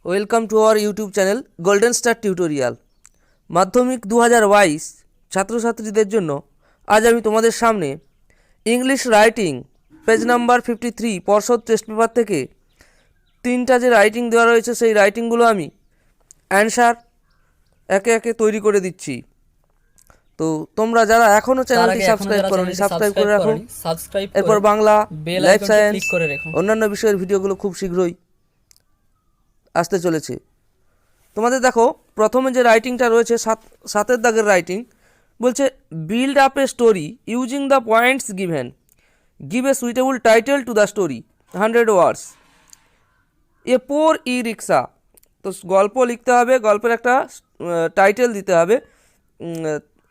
Welcome to our YouTube channel golden star tutorial. মাধ্যমিক 2022 ছাত্রছাত্রীদের জন্য আজ আমি তোমাদের সামনে ইংলিশ রাইটিং পেজ নাম্বার 53 পর্ষদ টেস্ট পেপার থেকে তিনটা যে রাইটিং দেওয়া রয়েছে সেই রাইটিংগুলো আমি অ্যান্সার একে একে তৈরি করে দিচ্ছি। তো তোমরা যারা এখনও চ্যানেলটি সাবস্ক্রাইব করোনি সাবস্ক্রাইব করে রাখো। এরপর বাংলা, লাইফ সায়েন্স, অন্যান্য বিষয়ের ভিডিওগুলো খুব শীঘ্রই আসতে চলেছে। তোমাদের দেখো প্রথমে যে রাইটিংটা রয়েছে সাতের দাগের রাইটিং বলছে build up a story using the points given, give a suitable title to the story, 100 ওয়ার্ডস। এ পোর ই রিক্সা, তো গল্প লিখতে হবে, গল্পের একটা টাইটেল দিতে হবে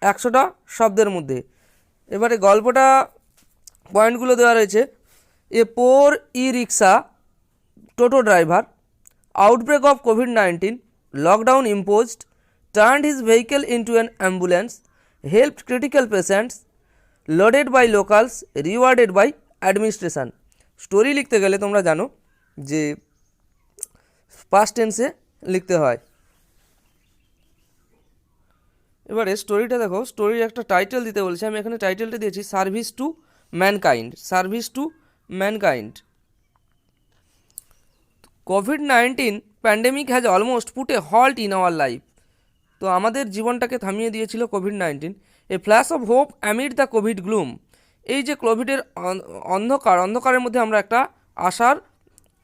100টা শব্দের মধ্যে। এবারে গল্পটা পয়েন্টগুলো দেওয়া রয়েছে। এ পোর ই রিক্সা টোটো driver, outbreak of COVID-19, lockdown imposed, turned his vehicle into an ambulance, helped critical patients, loaded by locals, rewarded by administration। Story লিখতে গেলে তোমরা জানো যে পাস্ট টেন্সে লিখতে হয়। এবারে স্টোরিটা দেখো, স্টোরির একটা টাইটেল দিতে বলেছে, আমি এখানে টাইটেলটা দিয়েছি service to mankind, service to mankind. COVID-19 pandemic has almost put a halt in our life, তো আমাদের জীবনটাকে থামিয়ে দিয়েছিল COVID-19. A flash of hope amid the Covid gloom, এই যে কোভিডের অন্ধকারের মধ্যে আমরা একটা আশার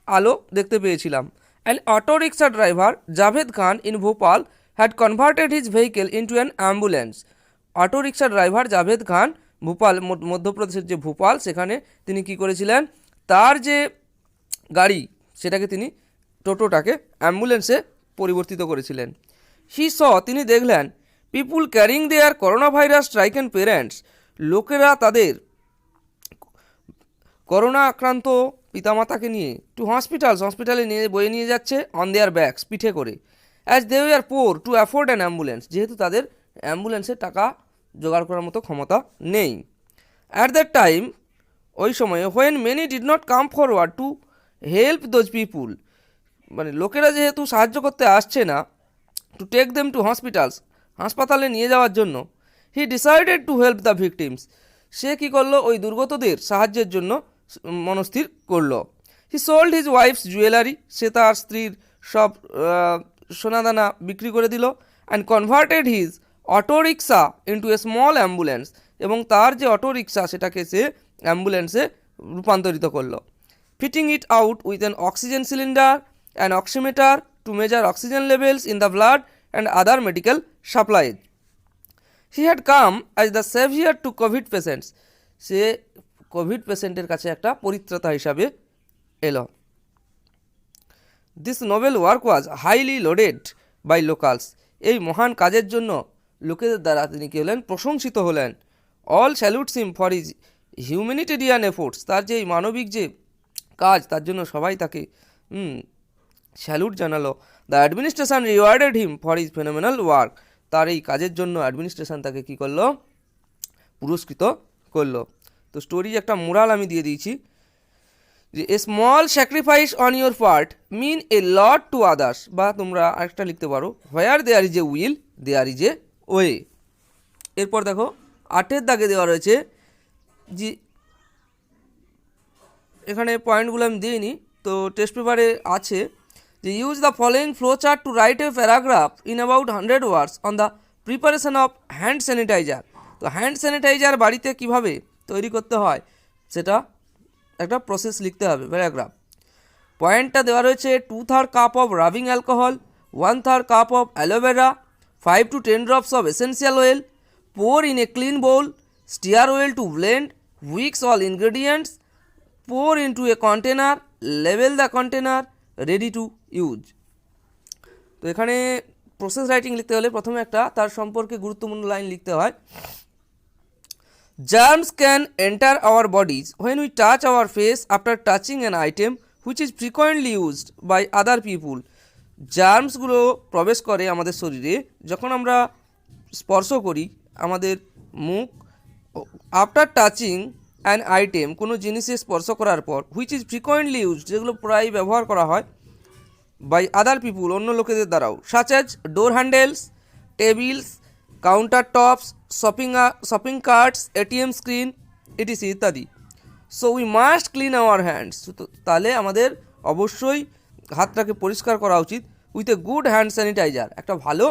আলো দেখতে পেয়েছিলাম। And auto rickshaw driver Javed Khan in Bhopal had converted his vehicle into an ambulance. Auto rickshaw driver Javed Khan Bhopal, মধ্যপ্রদেশের যে ভোপাল, সেখানে তিনি কি করেছিলেন, তার যে গাড়ি সেটাকে তিনি টোটোটাকে অ্যাম্বুলেন্সে পরিবর্তিত করেছিলেন। তিনি দেখলেন পিপুল ক্যারিং দেয়ার করোনা ভাইরাস স্ট্রাইকেন পেরেন্টস, লোকেরা তাদের করোনা আক্রান্ত পিতামাতাকে নিয়ে টু হসপিটালে বয়ে নিয়ে যাচ্ছে অন দেয়ার ব্যাগস, পিঠে করে। As they are poor to afford an ambulance, যেহেতু তাদের অ্যাম্বুলেন্সের টাকা জোগাড় করার মতো ক্ষমতা নেই। অ্যাট দ্যাট টাইম, ওই সময়ে, when many did not come forward to help those people, মানে লোকেরা যেহেতু সাহায্য করতে আসছে না, টু টেক দেম টু হাসপাতালে নিয়ে যাওয়ার জন্য, he decided to help the victims, সে কী করলো, ওই দুর্গতদের সাহায্যের জন্য মনস্থির করলো। He sold his wife's jewellery, সে তার স্ত্রীর সব সোনাদানা বিক্রি করে দিল। And converted his auto rickshaw into a small ambulance, এবং তার যে অটো রিক্সা সেটাকে সে অ্যাম্বুলেন্সে রূপান্তরিত করলো। fitting it out with an oxygen cylinder, an oximeter to measure oxygen levels in the blood and other medical supplies. He had come as the savior to COVID patients, সে COVID পেশেন্টের কাছে একটা পরিত্রাতা হিসাবে এলো। This noble work was highly lauded by locals, এই মহান কাজের জন্য লোকেদের দ্বারা তিনি কী হলেন, প্রশংসিত হলেন। All salutes him for his humanitarian efforts, তার যে মানবিক যে কাজ, তার জন্য সবাই তাকে স্যালুট জানালো। The administration rewarded him for his phenomenal work, তার এই কাজের জন্য অ্যাডমিনিস্ট্রেশন তাকে কী করলো, পুরস্কৃত করলো। তো স্টোরির একটা মোরাল আমি দিয়ে দিয়েছি যে a small sacrifice on your part mean a lot to others, বা তোমরা আরেকটা লিখতে পারো where there is a will there is a way. এরপর দেখো 8 দাগে দেওয়া রয়েছে, যে এখানে পয়েন্টগুলো আমি দিইনি, তো টেস্ট পেপারে আছে যে use the following flow chart to write a paragraph in about 100 words on the preparation of hand sanitizer. তো হ্যান্ড স্যানিটাইজার বাড়িতে কিভাবে তৈরি করতে হয় সেটা একটা প্রসেস লিখতে হবে, প্যারাগ্রাফ। পয়েন্টটা দেওয়া রয়েছে 2/3 cup of rubbing alcohol, 1/3 cup of aloe vera, 5 to 10 drops of essential oil, pour in a clean bowl, stir well to blend, mix all ingredients, pour into a container, label the container, ready to use। তো এখানে process writing লিখতে হলে প্রথমে একটা তার সম্পর্কে গুরুত্বপূর্ণ line লিখতে হয়। Germs can enter our bodies when we touch our face after touching an item which is frequently used by other people, জার্মসগুলো প্রবেশ করে আমাদের শরীরে যখন আমরা স্পর্শ করি আমাদের মুখ, আফটার টাচিং অ্যান আইটেম, কোনো জিনিসে স্পর্শ করার পর, হুইচ ইজ ফ্রিকোয়েন্টলি ইউজড, যেগুলো প্রায় ব্যবহার করা হয়, বাই আদার পিপুল, অন্য লোকেদের দ্বারাও, such as door handles, tables, counter tops, shopping carts, ATM screen, ETC ইত্যাদি। So we must clean our hands, তাহলে আমাদের অবশ্যই হাতটাকে পরিষ্কার করা উচিত with a good hand sanitiser, একটা ভালো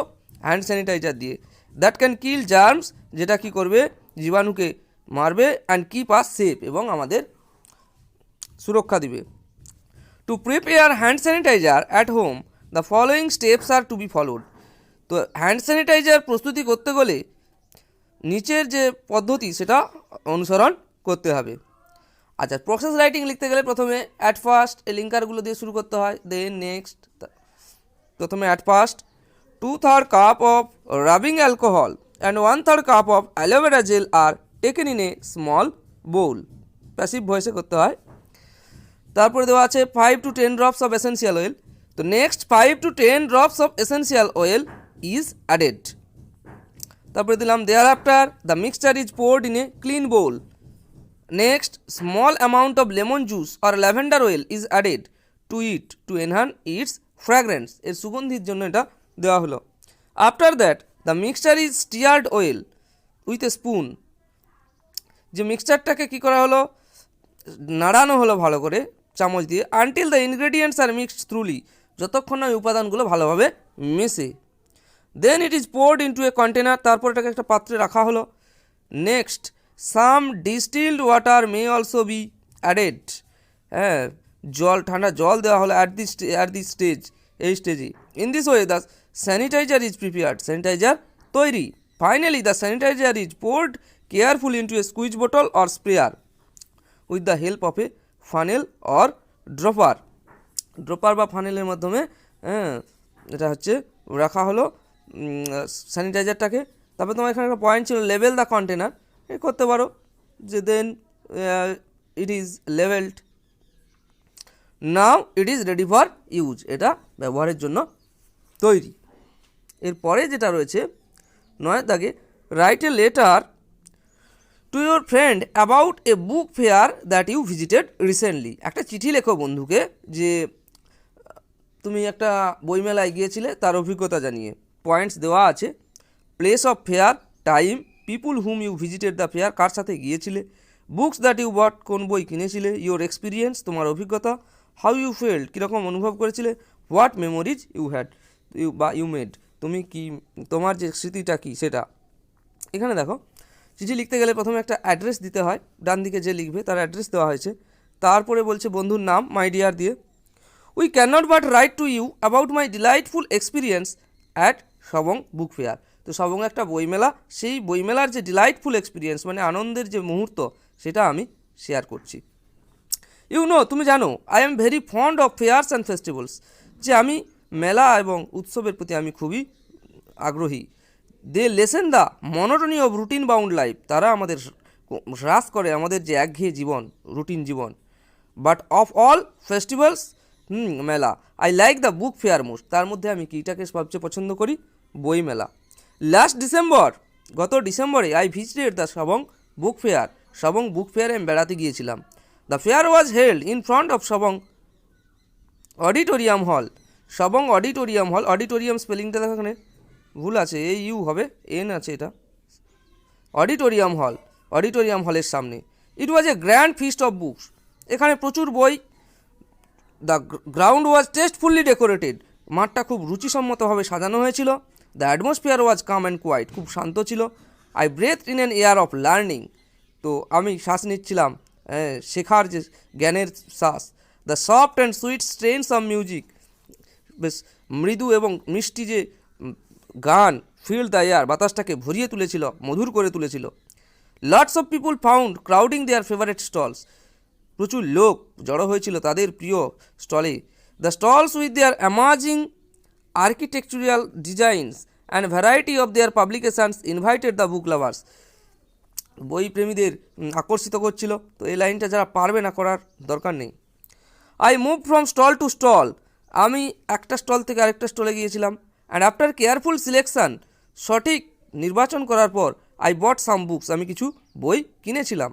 হ্যান্ড স্যানিটাইজার দিয়ে, দ্যাট ক্যান কিল জার্মস, যেটা কি করবে, জীবাণুকে মারবে, অ্যান্ড কিপ আস সেফ, এবং আমাদের সুরক্ষা দিবে। To prepare hand sanitizer at home the following steps are to be followed. তো হ্যান্ড স্যানিটাইজার প্রস্তুতি করতে গেলে নিচের যে পদ্ধতি সেটা অনুসরণ করতে হবে। আচ্ছা, প্রসেস রাইটিং লিখতে গেলে প্রথমে অ্যাট ফার্স্ট এই লিঙ্কারগুলো দিয়ে শুরু করতে হয়, দেন নেক্সট, প্রথমে at first 2/3 cup of rubbing alcohol and 1/3 cup of aloe vera gel are taken in a small bowl, passive ভয়েসে করতে হয়। তারপরে দেওয়া আছে 5 to 10 drops of essential oil, তো next 5 to 10 drops of essential oil is added। তারপরে দিলাম thereafter the mixture is poured in a clean bowl, next small amount of lemon juice or lavender oil is added to it to enhance its fragrance, এর সুগন্ধির জন্য এটা দেওয়া হলো। After that the mixture is stirred well with a spoon, যে মিক্সচারটাকে কী করা হলো, নাড়ানো হলো ভালো করে চামচ দিয়ে, until the ingredients are mixed thoroughly, যতক্ষণ না ওই উপাদানগুলো ভালোভাবে মেশে। Then it is poured into a container, তারপর এটাকে একটা পাত্রে রাখা হলো। Next some distilled water may also be added, হ্যাঁ জল, ঠান্ডা জল দেওয়া হলো অ্যাট দি স্টেজ, এই স্টেজে। In this way the sanitiser is prepared, sanitiser তৈরি। Finally the sanitiser is poured carefully into a squeeze bottle or sprayer with the help of a funnel or dropper, dropper বা ফানেলের মাধ্যমে, হ্যাঁ এটা হচ্ছে রাখা হলো স্যানিটাইজারটাকে। তারপরে তোমার এখানে একটা পয়েন্ট ছিল লেভেল দ্য কন্টেনার, এ করতে পারো যে then it is labelled, now it is ready for use, এটা ব্যবহারের জন্য তৈরি। এরপরে যেটা রয়েছে 9 দাগে write a letter to your friend about a book fair that you visited recently, একটা চিঠি লেখো বন্ধুকে যে তুমি একটা বইমেলায় গিয়েছিলে তার অভিজ্ঞতা জানিয়ে। পয়েন্টস দেওয়া আছে, place of fair, time, people whom you visited the fair, কার সাথে গিয়েছিলে, বুকস দ্যাট ইউ বট, কোন বই কিনেছিলে, ইউর এক্সপিরিয়েন্স, তোমার অভিজ্ঞতা, হাউ ইউ ফেল্ড, কীরকম অনুভব করেছিলে, what memories you had you made, তুমি কি, তোমার যে স্মৃতিটা কী সেটা। এখানে দেখো চিঠি লিখতে গেলে প্রথমে একটা অ্যাড্রেস দিতে হয়, ডান দিকে যে লিখবে তার অ্যাড্রেস দেওয়া হয়েছে, তারপরে বলছে বন্ধুর নাম মাই ডিয়ার দিয়ে। We cannot but write to you about my delightful experience at Sabang book fair, তো সবং একটা বইমেলা, সেই বইমেলার যে ডিলাইটফুল এক্সপিরিয়েন্স মানে আনন্দের যে মুহূর্ত সেটা আমি শেয়ার করছি। ইউ নো, তুমি জানো, I am very fond of fairs and festivals, যে আমি মেলা এবং উৎসবের প্রতি আমি খুবই আগ্রহী। They lessen the monotony of routine bound life, তারা আমাদের হ্রাস করে আমাদের যে একঘেয়ে জীবন, রুটিন জীবন। বাট অফ অল ফেস্টিভ্যালস, মেলা, I like the book fair most, তার মধ্যে আমি কীটাকে সবচেয়ে পছন্দ করি, বই মেলা। লাস্ট ডিসেম্বর, গত ডিসেম্বরে, I visited the Sabang book fair, Sabang book ফেয়ারে আমি বেড়াতে গিয়েছিলাম। The fair was held in front of Sabang auditorium hall, Sabang auditorium hall, auditorium স্পেলিংটা দেখো এখানে ভুল আছে, এই ইউ হবে, এন আছে, এটা অডিটোরিয়াম হল, অডিটোরিয়াম হলের সামনে। It was a grand feast of books, এখানে প্রচুর বই। The ground was tastefully decorated, মাঠটা খুব রুচিসম্মতভাবে সাজানো হয়েছিল। The atmosphere was calm and quiet, খুব শান্ত ছিল। I breathe in an air of learning, তো আমি শ্বাস নিচ্ছিলাম শেখার যে জ্ঞানের শ্বাস। The soft and sweet strains of music, বেশ মৃদু এবং মিষ্টি যে গান, ফিল দ্য এয়ার, বাতাসটাকে ভরিয়ে তুলেছিল, মধুর করে তুলেছিল। Lots of people found crowding their favourite stalls, প্রচুর লোক জড়ো হয়েছিল তাদের প্রিয় স্টলে। The stalls with their amazing architectural designs and variety of their publications invited the book lovers, বই প্রেমীদের আকর্ষিত করছিল। তো এই লাইনটা যারা পারবে না করার দরকার নেই। I move from stall to stall, আমি একটা স্টল থেকে আরেকটা স্টলে গিয়েছিলাম। অ্যান্ড আফটার কেয়ারফুল সিলেকশান, সঠিক নির্বাচন করার পর, আই বট সাম বুকস, আমি কিছু বই কিনেছিলাম।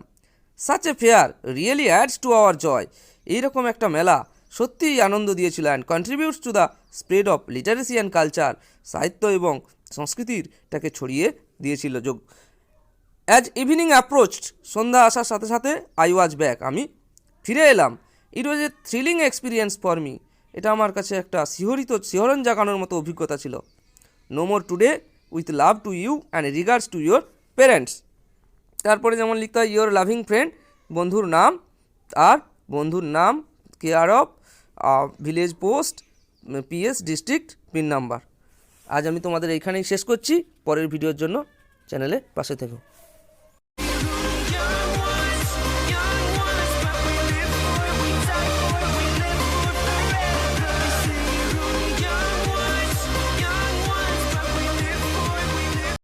Such a fair really adds to our joy, এইরকম একটা মেলা সত্যিই আনন্দ দিয়েছিল and contributes to the spread of literacy and culture. সাহিত্য এবং সংস্কৃতিরটাকে ছড়িয়ে দিয়েছিল। অ্যাজ ইভিনিং অ্যাপ্রোচড, সন্ধ্যা আসার সাথে সাথে আই ওয়াজ ব্যাক, আমি ফিরে এলাম। It was a thrilling experience for me, এটা আমার কাছে একটা শিহরণ জাগানোর মতো অভিজ্ঞতা ছিল। No more today, with love to you and regards to your parents. তারপরে যেমন লিখতে হয় ইউর লাভিং ফ্রেন্ড, বন্ধুর নাম, আর বন্ধুর নাম, care of, village post, PS, district, pin number. আজ আমি তোমাদের এইখানেই শেষ করছি। পরের ভিডিওর জন্য চ্যানেলে পাশে থেকো।